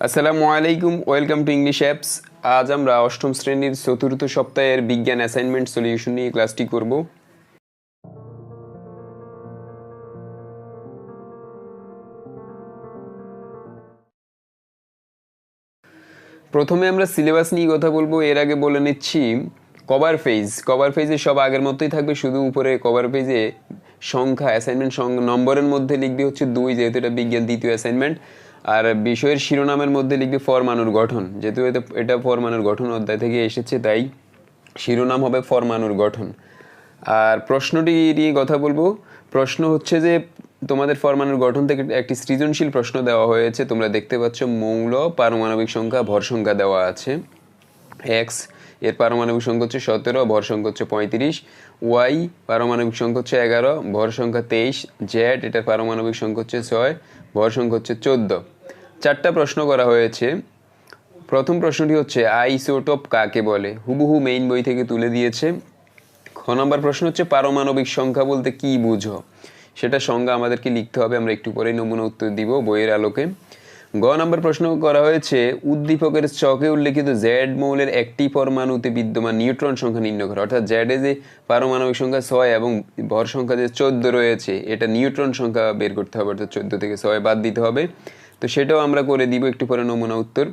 আসসালামু আলাইকুম, welcome to English apps. আজ আমরা অষ্টম শ্রেণীর চতুর্থ সপ্তাহের বিজ্ঞান অ্যাসাইনমেন্ট সলিউশন নিয়ে ক্লাসটি করব। প্রথমে আমরা সিলেবাস নিয়ে কথা বলবো। এর আগে বলে নিচ্ছি কভার পেজে সব আগের মতোই থাকবে, শুধু উপরে কভার পেজে সংখ্যা অ্যাসাইনমেন্ট নম্বরের মধ্যে লিখবে হচ্ছে 2, যেহেতু এটা বিজ্ঞান দ্বিতীয় অ্যাসাইনমেন্ট। আর বিষয়ের শিরোনামের মধ্যে লিখবে পরমাণুর গঠন, যেহেতু এটা পরমাণুর গঠন অধ্যায় থেকে এসেছে, তাই শিরোনাম হবে পরমাণুর গঠন। আর প্রশ্নটি নিয়ে কথা বলবো। প্রশ্ন হচ্ছে যে তোমাদের পরমাণুর গঠন থেকে একটি সৃজনশীল প্রশ্ন দেওয়া হয়েছে। তোমরা দেখতে পাচ্ছ মৌল, পারমাণবিক সংখ্যা, ভর সংখ্যা দেওয়া আছে। এক্স এর পারমাণবিক সংখ্যা হচ্ছে 17, ভর সংখ্যা হচ্ছে 35। ওয়াই পারমাণবিক সংখ্যা হচ্ছে 11, ভর সংখ্যা 23। জেড এটার পারমাণবিক সংখ্যা হচ্ছে 6, ভর সংখ্যা হচ্ছে 14। 4টা প্রশ্ন করা হয়েছে। প্রথম প্রশ্নটি হচ্ছে আইসোটোপ কাকে বলে, হুবহু মেইন বই থেকে তুলে দিয়েছে। খ নম্বর প্রশ্ন হচ্ছে পারমাণবিক সংখ্যা বলতে কি বুঝো, সেটা সংজ্ঞা আমাদেরকে লিখতে হবে। আমরা একটু পরেই নমুনা উত্তর দিব বইয়ের আলোকে। গ নম্বর প্রশ্ন করা হয়েছে উদ্দীপকের ছকে উল্লেখিত জেড মৌলের একটি পরমাণুতে বিদ্যমান নিউট্রন সংখ্যা নির্ণয় করো। অর্থাৎ জেডে যে পারমাণবিক সংখ্যা 6 এবং ভর সংখ্যা যে 14 রয়েছে, এটা নিউট্রন সংখ্যা বের করতে হবে, অর্থাৎ 14 থেকে 6 বাদ দিতে হবে। তো সেটাও আমরা করে দিব একটু পরে নমুনা উত্তর।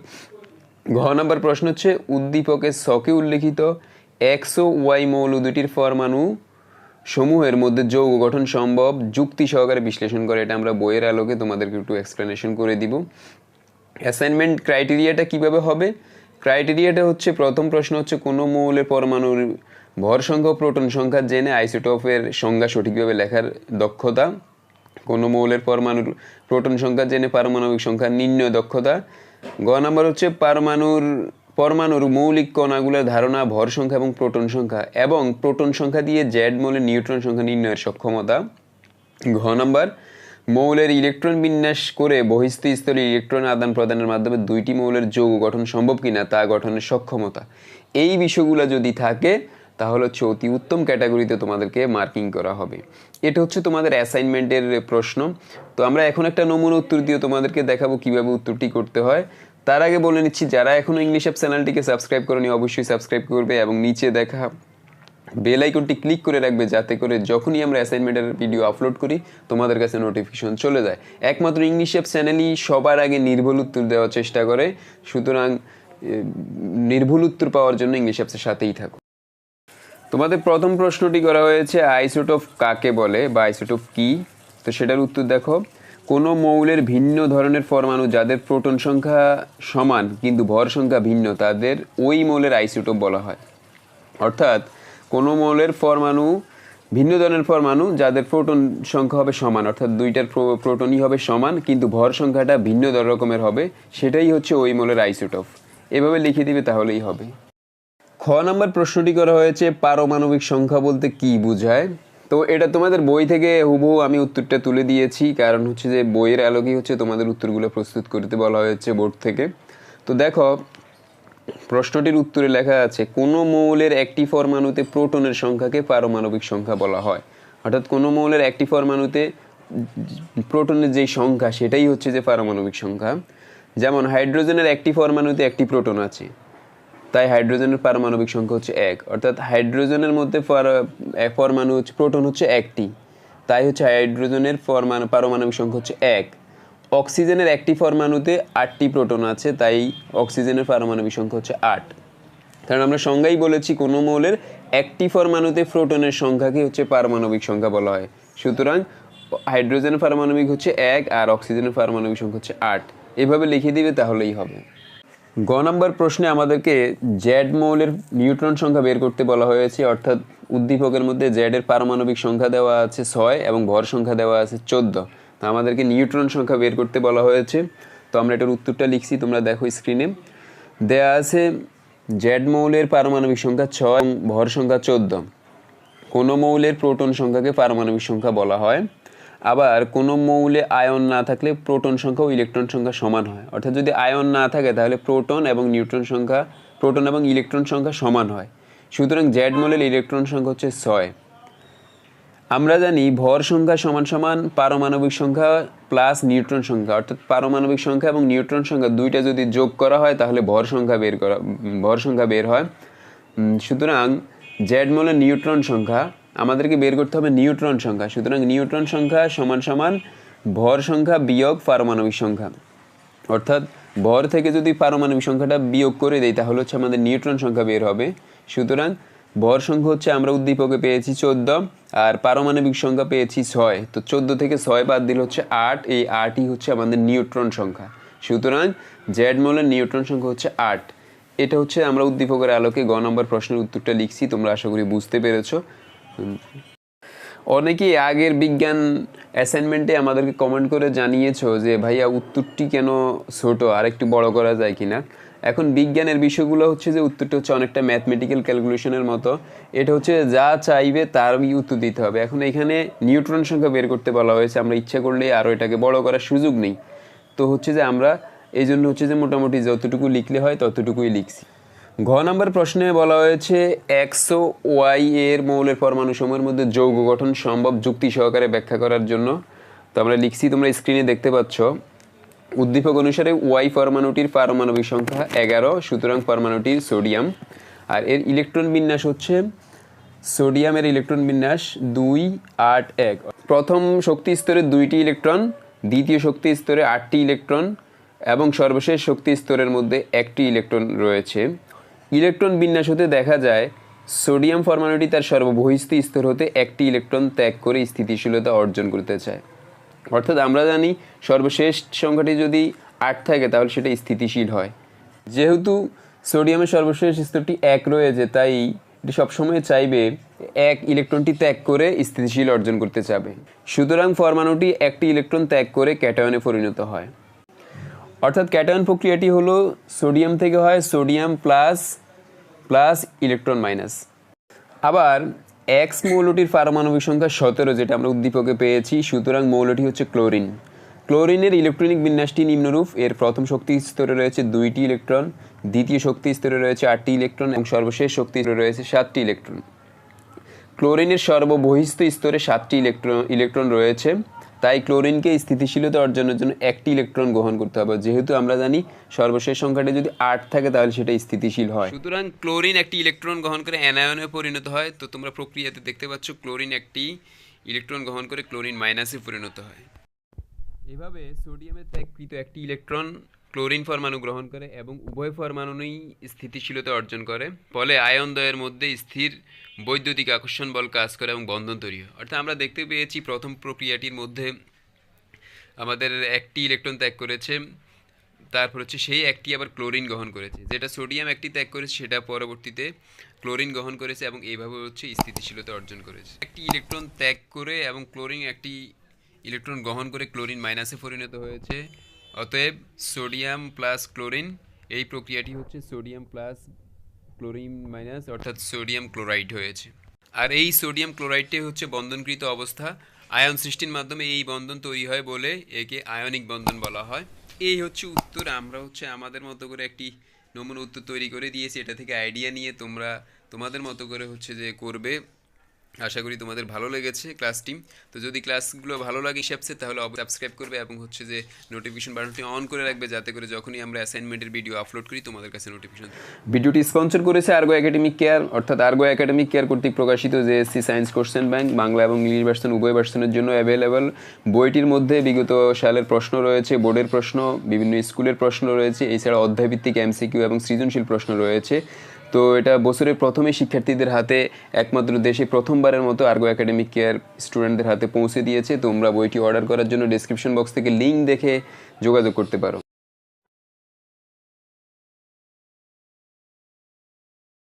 ঘ নম্বর প্রশ্ন হচ্ছে উদ্দীপকের ছকে উল্লেখিত এক্স ও ওয়াই মৌল দুটির পরমাণু সমূহের মধ্যে যৌগ গঠন সম্ভব, যুক্তি সহকারে বিশ্লেষণ করে। এটা আমরা বইয়ের আলোকে তোমাদেরকে একটু এক্সপ্লেনেশন করে দিব। অ্যাসাইনমেন্ট ক্রাইটেরিয়াটা কিভাবে হবে? ক্রাইটেরিয়াটা হচ্ছে, প্রথম প্রশ্ন হচ্ছে কোনো মৌলের পরমাণুর ভর সংখ্যা ও প্রোটন সংখ্যা জেনে আইসোটোপের সংজ্ঞা সঠিকভাবে লেখার দক্ষতা। কোনো মৌলের পরমাণুর প্রোটন সংখ্যা জেনে পারমাণবিক সংখ্যা নির্ণয় দক্ষতা। গ নাম্বার হচ্ছে পরমাণুর মৌলিক কণাগুলোর ধারণা, ভর সংখ্যা এবং প্রোটন সংখ্যা দিয়ে জেড মৌলের নিউট্রন সংখ্যা নির্ণয়ের সক্ষমতা। ঘ নাম্বার মৌলের ইলেকট্রন বিন্যাস করে বহিস্থ স্তরে ইলেকট্রন আদান প্রদানের মাধ্যমে দুইটি মৌলের যৌগ গঠন সম্ভব কিনা তা গঠনের সক্ষমতা। এই বিষয়গুলো যদি থাকে তাহলে হচ্ছে অতি উত্তম ক্যাটাগরিতে তোমাদেরকে মার্কিং করা হবে। এটা হচ্ছে তোমাদের অ্যাসাইনমেন্টের প্রশ্ন। তো আমরা এখন একটা নমুনা উত্তর দিয়ে তোমাদেরকে দেখাবো কিভাবে উত্তরটি করতে হয়। তার আগে বলে নিচ্ছি, যারা এখনো ইংলিশ অ্যাপ চ্যানেলটিকে সাবস্ক্রাইব করনি অবশ্যই সাবস্ক্রাইব করবে এবং নিচে দেখা বেল আইকনটি ক্লিক করে রাখবে, যাতে করে যখনই আমরা অ্যাসাইনমেন্টের ভিডিও আপলোড করি তোমাদের কাছে নোটিফিকেশন চলে যায়। একমাত্র ইংলিশ অ্যাপ চ্যানেলই সবার আগে নির্ভুল উত্তর দেওয়ার চেষ্টা করে, সুতরাং নির্ভুল উত্তর পাওয়ার জন্য ইংলিশ অ্যাপসের সাথেই থাকো। তোমাদের প্রথম প্রশ্নটি করা হয়েছে আইসোটোপ কাকে বলে বা আইসোটোপ কি। তো সেটার উত্তর দেখো, কোনো মৌলের ভিন্ন ধরনের পরমাণু যাদের প্রোটন সংখ্যা সমান কিন্তু ভর সংখ্যা ভিন্ন, তাদের ওই মৌলের আইসোটোপ বলা হয়। অর্থাৎ কোনো মৌলের পরমাণু ভিন্ন ধরনের পরমাণু যাদের প্রোটন সংখ্যা হবে সমান, অর্থাৎ দুইটার প্রোটনই হবে সমান কিন্তু ভর সংখ্যাটা ভিন্ন রকমের হবে, সেটাই হচ্ছে ওই মৌলের আইসোটোপ। এভাবে লিখে দিবে তাহলেই হবে। খ নম্বর প্রশ্নটি করা হয়েছে পারমাণবিক সংখ্যা বলতে কি বোঝায়। তো এটা তোমাদের বই থেকে হুবহু আমি উত্তরটা তুলে দিয়েছি, কারণ হচ্ছে যে বইয়ের আলোকেই হচ্ছে তোমাদের উত্তরগুলো প্রস্তুত করতে বলা হয়েছে বোর্ড থেকে। তো দেখো প্রশ্নটির উত্তরে লেখা আছে কোনো মৌলের একটি পরমাণুতে প্রোটনের সংখ্যাকে পারমাণবিক সংখ্যা বলা হয়। অর্থাৎ কোনো মৌলের একটি পরমাণুতে প্রোটনের যেই সংখ্যা সেটাই হচ্ছে যে পারমাণবিক সংখ্যা। যেমন হাইড্রোজেনের একটি পরমাণুতে একটি প্রোটন আছে, তাই হাইড্রোজেনের পারমাণবিক সংখ্যা হচ্ছে 1। অর্থাৎ হাইড্রোজেনের মধ্যে পরমাণু হচ্ছে প্রোটন হচ্ছে একটি, তাই হচ্ছে হাইড্রোজেনের পারমাণবিক সংখ্যা হচ্ছে 1। অক্সিজেনের একটি পরমাণুতে 8টি প্রোটন আছে, তাই অক্সিজেনের পারমাণবিক সংখ্যা হচ্ছে 8। কারণ আমরা সংজ্ঞাই বলেছি কোনো মৌলের একটি পরমাণুতে প্রোটনের সংখ্যাকে হচ্ছে পারমাণবিক সংখ্যা বলা হয়। সুতরাং হাইড্রোজেনের পারমাণবিক হচ্ছে 1 আর অক্সিজেনের পারমাণবিক সংখ্যা হচ্ছে 8। এভাবে লিখে দিবে তাহলেই হবে। গ নম্বর প্রশ্নে আমাদেরকে জেড মৌলের নিউট্রন সংখ্যা বের করতে বলা হয়েছে। অর্থাৎ উদ্দীপকের মধ্যে জেডের পারমাণবিক সংখ্যা দেওয়া আছে 6 এবং ভর সংখ্যা দেওয়া আছে 14। তো আমাদেরকে নিউট্রন সংখ্যা বের করতে বলা হয়েছে। তো আমরা এটার উত্তরটা লিখছি, তোমরা দেখো স্ক্রিনে দেয়া আছে জেড মৌলের পারমাণবিক সংখ্যা 6 এবং ভর সংখ্যা 14। কোনো মৌলের প্রোটন সংখ্যাকে পারমাণবিক সংখ্যা বলা হয়। আবার কোনো মৌলে আয়ন না থাকলে প্রোটন সংখ্যা ও ইলেকট্রন সংখ্যা সমান হয়। অর্থাৎ যদি আয়ন না থাকে তাহলে প্রোটন এবং ইলেকট্রন সংখ্যা সমান হয়। সুতরাং জেড মৌলের ইলেকট্রন সংখ্যা হচ্ছে 6। আমরা জানি ভর সংখ্যা সমান সমান পারমাণবিক সংখ্যা প্লাস নিউট্রন সংখ্যা, অর্থাৎ পারমাণবিক সংখ্যা এবং নিউট্রন সংখ্যা দুইটা যদি যোগ করা হয় তাহলে ভর সংখ্যা বের হয়। সুতরাং জেড মোলের নিউট্রন সংখ্যা আমাদেরকে বের করতে হবে নিউট্রন সংখ্যা। সুতরাং নিউট্রন সংখ্যা সমান সমান ভর সংখ্যা বিয়োগ পারমাণবিক সংখ্যা, অর্থাৎ ভর থেকে যদি পারমাণবিক সংখ্যাটা বিয়োগ করে দেই তাহলে হচ্ছে আমাদের নিউট্রন সংখ্যা বের হবে। সুতরাং ভর সংখ্যা হচ্ছে আমরা উদ্দীপকে পেয়েছি 14 আর পারমাণবিক সংখ্যা পেয়েছি 6, তো 14 থেকে 6 বাদ দিলে হচ্ছে 8, এই 8ই হচ্ছে আমাদের নিউট্রন সংখ্যা। সুতরাং জেড মোলের নিউট্রন সংখ্যা হচ্ছে 8। এটা হচ্ছে আমরা উদ্দীপকের আলোকে গ নম্বর প্রশ্নের উত্তরটা লিখছি, তোমরা আশা করি বুঝতে পেরেছো। অনেকেই আগের বিজ্ঞান অ্যাসাইনমেন্টে আমাদেরকে কমেন্ট করে জানিয়েছো যে ভাইয়া উত্তরটি কেন ছোট, আর একটু বড় করা যায় কিনা। এখন বিজ্ঞানের বিষয়গুলো হচ্ছে যে উত্তরটা হচ্ছে অনেকটা ম্যাথমেটিক্যাল ক্যালকুলেশনের মতো, এটা হচ্ছে যা চাইবে তারই উত্তর দিতে হবে। এখন এখানে নিউট্রন সংখ্যা বের করতে বলা হয়েছে, আমরা ইচ্ছা করলে আরও এটাকে বড় করার সুযোগ নেই, তো হচ্ছে যে আমরা এই জন্য হচ্ছে যে মোটামুটি যতটুকু লিখলে হয় ততটুকুই লিখছি। ঘ নম্বর প্রশ্নে বলা হয়েছে এক্স ও ওয়াই এর মৌলের পরমাণু সমূহের মধ্যে যৌগ গঠন সম্ভব যুক্তি সহকারে ব্যাখ্যা করার জন্য। তো আমরা লিখছি, তোমরা স্ক্রিনে দেখতে পাচ্ছ। উদ্দীপক অনুসারে ওয়াই পরমাণুটির পারমাণবিক সংখ্যা 11, সুতরাং পরমাণুটির সোডিয়াম। আর এর ইলেকট্রন বিন্যাস হচ্ছে সোডিয়ামের ইলেকট্রন বিন্যাস 2, 8, 1। প্রথম শক্তি স্তরে 2টি ইলেকট্রন, দ্বিতীয় শক্তি স্তরে 8টি ইলেকট্রন এবং সর্বশেষ শক্তি স্তরের মধ্যে 1টি ইলেকট্রন রয়েছে। ইলেকট্রন বিন্যাস হতে দেখা যায় সোডিয়াম পরমাণুটি তার সর্ববহিস্থ স্তর হতে 1টি ইলেকট্রন ত্যাগ করে স্থিতিশীলতা অর্জন করতে চায়। অর্থাৎ আমরা জানি সর্বশেষ সংখ্যাটি যদি 8 থাকে তাহলে সেটা স্থিতিশীল হয়। যেহেতু সোডিয়ামের সর্বশেষ স্তরটি 1 রয়েছে, তাই এটি সবসময় চাইবে 1 ইলেকট্রনটি ত্যাগ করে স্থিতিশীল অর্জন করতে চাবে। সুতরাং পরমাণুটি 1টি ইলেকট্রন ত্যাগ করে ক্যাটায়নে পরিণত হয়। অর্থাৎ ক্যাটায়ন প্রক্রিয়াটি হলো সোডিয়াম থেকে হয় সোডিয়াম প্লাস ইলেকট্রন মাইনাস। আবার এক্স মৌলটির পারমাণবিক সংখ্যা 17, যেটা আমরা উদ্দীপকে পেয়েছি। সুতরাং মৌলটি হচ্ছে ক্লোরিন। ক্লোরিনের ইলেকট্রনিক বিন্যাসটি নিম্নরূপ: এর প্রথম শক্তি স্তরে রয়েছে 2টি ইলেকট্রন, দ্বিতীয় শক্তি স্তরে রয়েছে 8টি ইলেকট্রন এবং সর্বশেষ শক্তি স্তরে রয়েছে 7টি ইলেকট্রন। ক্লোরিনের সর্ববহিস্থ স্তরে 7টি ইলেকট্রন রয়েছে, তাই ক্লোরিনকে স্থিতিশীলতা অর্জনের জন্য 1টি ইলেকট্রন গ্রহণ করতে হবে। যেহেতু আমরা জানি সর্বশেষ সংখ্যাটি যদি 8 থাকে তাহলে সেটা স্থিতিশীল হয়। সুতরাং ক্লোরিন একটি ইলেকট্রন গ্রহণ করে অ্যানায়নে পরিণত হয়। তো তোমরা প্রক্রিয়াতে দেখতে পাচ্ছ ক্লোরিন একটি ইলেকট্রন গ্রহণ করে ক্লোরিন মাইনাসে পরিণত হয়। এভাবে সোডিয়ামের ত্যাগকৃত একটি ইলেকট্রন ক্লোরিন পরমাণু গ্রহণ করে এবং উভয় পরমাণুই স্থিতিশীলতা অর্জন করে। ফলে আয়ন দ্বয়ের মধ্যে স্থির বৈদ্যুতিক আকর্ষণ বল কাজ করে এবং বন্ধন তৈরি হয়। অর্থাৎ আমরা দেখতে পেয়েছি প্রথম প্রক্রিয়াটির মধ্যে আমাদের একটি ইলেকট্রন ত্যাগ করেছে, তারপর হচ্ছে সেই একটি আবার ক্লোরিন গ্রহণ করেছে। যেটা সোডিয়াম একটি ত্যাগ করেছে সেটা পরবর্তীতে ক্লোরিন গ্রহণ করেছে এবং এইভাবে হচ্ছে স্থিতিশীলতা অর্জন করেছে। একটি ইলেকট্রন ত্যাগ করে এবং ক্লোরিন একটি ইলেকট্রন গ্রহণ করে ক্লোরিন মাইনাসে পরিণত হয়েছে। অতএব সোডিয়াম প্লাস ক্লোরিন, এই প্রক্রিয়াটি হচ্ছে সোডিয়াম প্লাস ক্লোরিন মাইনাস, অর্থাৎ সোডিয়াম ক্লোরাইড হয়েছে। আর এই সোডিয়াম ক্লোরাইডটাই হচ্ছে বন্ধনকৃত অবস্থা। আয়ন সৃষ্টির মাধ্যমে এই বন্ধন তৈরি হয় বলে একে আয়নিক বন্ধন বলা হয়। এই হচ্ছে উত্তর। আমরা হচ্ছে আমাদের মতো করে একটি নমুনা উত্তর তৈরি করে দিয়েছি, এটা থেকে আইডিয়া নিয়ে তোমরা তোমাদের মতো করে হচ্ছে যে করবে। আশা করি তোমাদের ভালো লেগেছে ক্লাসটি। তো যদি ক্লাসগুলো ভালো লাগে হিসাবসে তাহলে সাবস্ক্রাইব করবে এবং হচ্ছে যে নোটিফিকেশন বাটনটি অন করে রাখবে, যাতে করে যখনই আমরা অ্যাসাইনমেন্টের ভিডিও আপলোড করি তোমাদের কাছে নোটিফিকেশন। ভিডিওটি স্পন্সর করেছে আর্গো একাডেমিক কেয়ার, অর্থাৎ আর্গো একাডেমিক কেয়ার কর্তৃক প্রকাশিত JSC science question bank Bangla এবং ইংলিশ ভার্সন উভয় ভার্সনের জন্য অ্যাভেলেবল। বইটির মধ্যে বিগত সালের প্রশ্ন রয়েছে, বোর্ডের প্রশ্ন, বিভিন্ন স্কুলের প্রশ্ন রয়েছে, এছাড়া অধ্যায়ভিত্তিক এমসিকিউ এবং সৃজনশীল প্রশ্ন রয়েছে। তো এটা বছরের প্রথমে শিক্ষার্থীদের হাতে একমাত্র দেশে প্রথমবারের মতো আর্গো একাডেমিক কেয়ার স্টুডেন্টদের হাতে পৌঁছে দিয়েছে। তোমরা বইটি অর্ডার করার জন্য ডেসক্রিপশন বক্স থেকে লিঙ্ক দেখে যোগাযোগ করতে পারো।